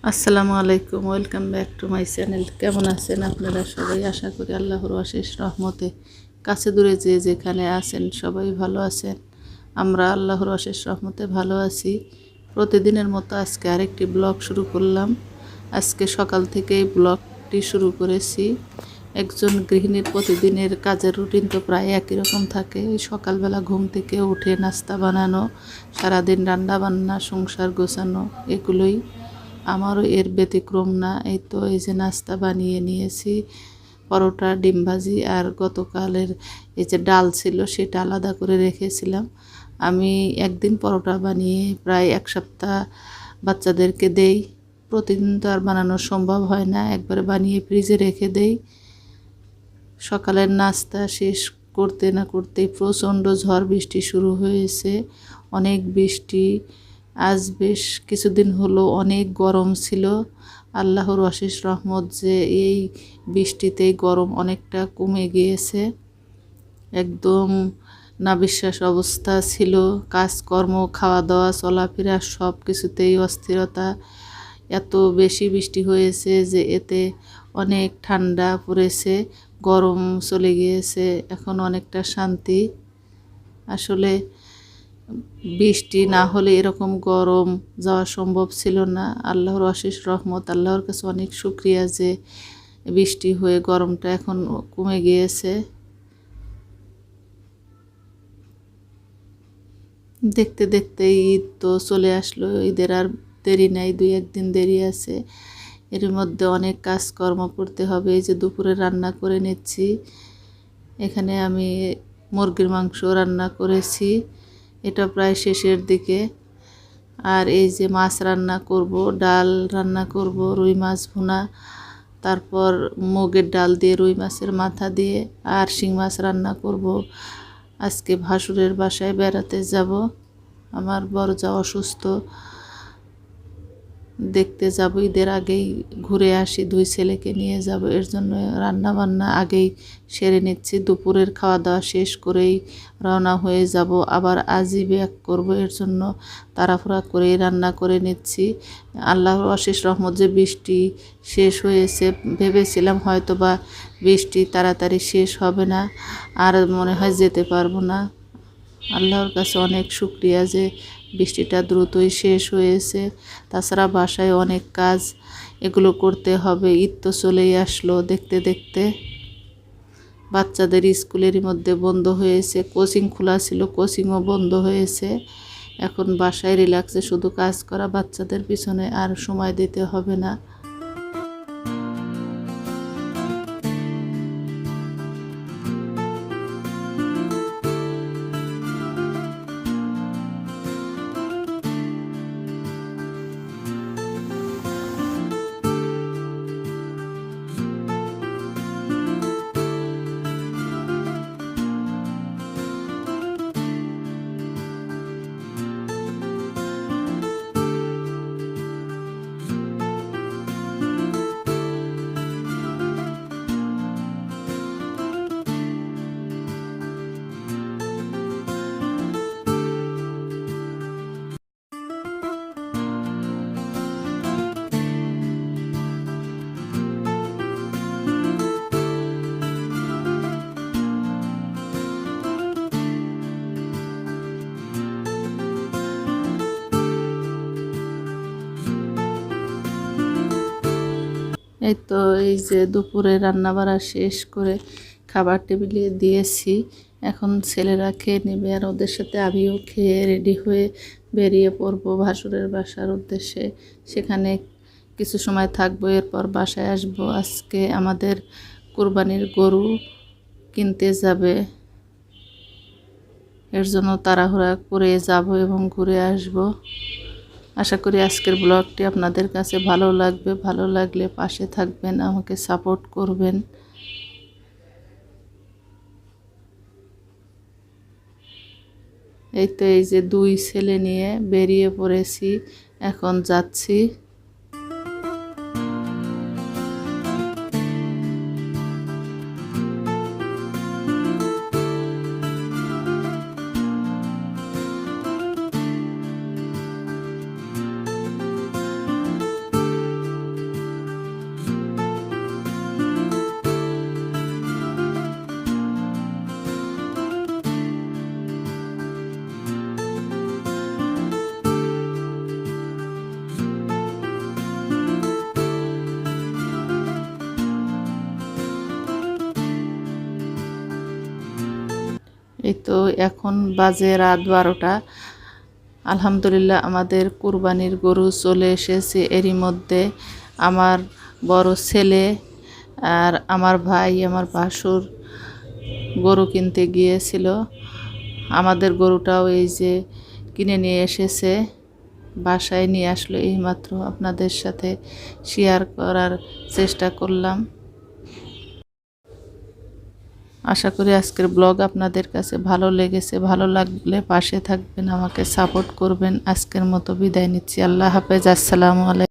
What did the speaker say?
আসসালামু আলাইকুম, welcome back to my channel. কেমন আছেন আপনারা সবাই? আশা করি আল্লাহর অশেষ রহমতে কাছে দূরে যে যেখানে আছেন সবাই ভালো আছেন। আমরা আল্লাহর অশেষ রহমতে ভালো আছি। প্রতিদিনের মতো আজকে আরেকটি ব্লগ শুরু করলাম। আজকে সকাল থেকেই ব্লগটি শুরু করেছি। একজন গৃহিণীর প্রতিদিনের কাজের রুটিন তো প্রায় একই রকম থাকে। ওই সকালবেলা ঘুম থেকে উঠে নাস্তা বানানো, সারাদিন রান্না বান্না, সংসার গোছানো, এগুলোই আমারও এর ব্যতিক্রম না। এই তো এই যে নাস্তা বানিয়ে নিয়েছি, পরোটা, ডিম ভাজি, আর গতকালের এই যে ডাল ছিল সেটা আলাদা করে রেখেছিলাম। আমি একদিন পরোটা বানিয়ে প্রায় এক সপ্তাহ বাচ্চাদেরকে দেই। প্রতিদিন তো আর বানানো সম্ভব হয় না, একবারে বানিয়ে ফ্রিজে রেখে দেই। সকালের নাস্তা শেষ করতে না করতেই প্রচণ্ড ঝড় বৃষ্টি শুরু হয়েছে। অনেক বৃষ্টি। আজ বেশ কিছুদিন হলো অনেক গরম ছিল। আল্লাহর অশেষ রহমত যে এই বৃষ্টিতেই গরম অনেকটা কমে গিয়েছে। একদম নাবিশ্বাস অবস্থা ছিল। কাজকর্ম, খাওয়া দাওয়া, চলাফেরা সব কিছুতেই অস্থিরতা। এত বেশি বৃষ্টি হয়েছে যে এতে অনেক ঠান্ডা পড়েছে, গরম চলে গিয়েছে, এখন অনেকটা শান্তি। আসলে বৃষ্টি না হলে এরকম গরম যাওয়া সম্ভব ছিল না। আল্লাহর অশেষ রহমত, আল্লাহর কাছে অনেক শুকরিয়া যে বৃষ্টি হয়ে গরমটা এখন কমে গিয়েছে। দেখতে দেখতে ঈদ তো চলে আসলো। ঈদের আর দেরি নাই, 2-1 দিন দেরি আছে। এর মধ্যে অনেক কাজকর্ম করতে হবে। এই যে দুপুরে রান্না করে নিচ্ছি। এখানে আমি মুরগির মাংস রান্না করেছি, এটা প্রায় শেষের দিকে। আর এই যে মাছ রান্না করব, ডাল রান্না করব, রুই মাছ ভুনা, তারপর মুগের ডাল দিয়ে রুই মাছের মাথা দিয়ে আর শিং মাছ রান্না করব। আজকে ভাসুরের বাসায় বেড়াতে যাব। আমার বড় যা অসুস্থ, দেখতে যাব। ঈদের আগেই ঘুরে আসি, 2 ছেলেকে নিয়ে যাব। এর জন্য রান্না বান্না আগেই সেরে নিচ্ছি। দুপুরের খাওয়া দাওয়া শেষ করেই রওনা হয়ে যাব। আবার আজই ব্যাক করব, এর জন্য তাড়াহুড়া করেই রান্না করে নিচ্ছি। আল্লাহর অশেষ রহমত যে বৃষ্টি শেষ হয়েছে। ভেবেছিলাম হয়তো বা বৃষ্টি তাড়াতাড়ি শেষ হবে না, আর মনে হয় যেতে পারবো না। আল্লাহর কাছে অনেক শুকরিয়া যে বৃষ্টিটা দ্রুতই শেষ হয়েছে। তাছাড়া বাসায় অনেক কাজ, এগুলো করতে হবে। ঈদ তো চলেই আসলো দেখতে দেখতে। বাচ্চাদের স্কুলের মধ্যে বন্ধ হয়েছে, কোচিং খোলা ছিল, কোচিংও বন্ধ হয়েছে। এখন বাসায় রিল্যাক্সে শুধু কাজ করা, বাচ্চাদের পিছনে আর সময় দিতে হবে না। এই তো এই যে দুপুরে রান্না বাড়া শেষ করে খাবার টেবিলে দিয়েছি। এখন ছেলেরা খেয়ে নেবে, আর ওদের সাথে আমিও খেয়ে রেডি হয়ে বেরিয়ে পড়বো ভাসুরের বাসার উদ্দেশ্যে। সেখানে কিছু সময় থাকবো, এরপর বাসায় আসবো। আজকে আমাদের কুরবানির গরু কিনতে যাবে, এর জন্য তাড়াহুড়া করে যাব এবং ঘুরে আসব। আশা করি আজকের ব্লগটি আপনাদের কাছে ভালো লাগবে। ভালো লাগলে পাশে থাকবেন, আমাকে সাপোর্ট করবেন। এই তো এই যে 2 ছেলে নিয়ে বেরিয়ে পড়েছি, এখন যাচ্ছি। এই তো এখন বাজে রাত 12টা। আলহামদুলিল্লাহ আমাদের কুরবানির গরু চলে এসেছে। এরই মধ্যে আমার বড় ছেলে আর আমার ভাই, আমার ভাসুর গরু কিনতে গিয়েছিল। আমাদের গরুটাও এই যে কিনে নিয়ে এসেছে, বাসায় নিয়ে আসলো এইমাত্র। আপনাদের সাথে শেয়ার করার চেষ্টা করলাম। আশা করি আজকের ব্লগ আপনাদের কাছে ভালো লেগেছে। ভালো লাগলে পাশে থাকবেন, আমাকে সাপোর্ট করবেন। আজকের মতো বিদায় নিচ্ছি। আল্লাহ হাফেজ। আসসালামু আলাইকুম।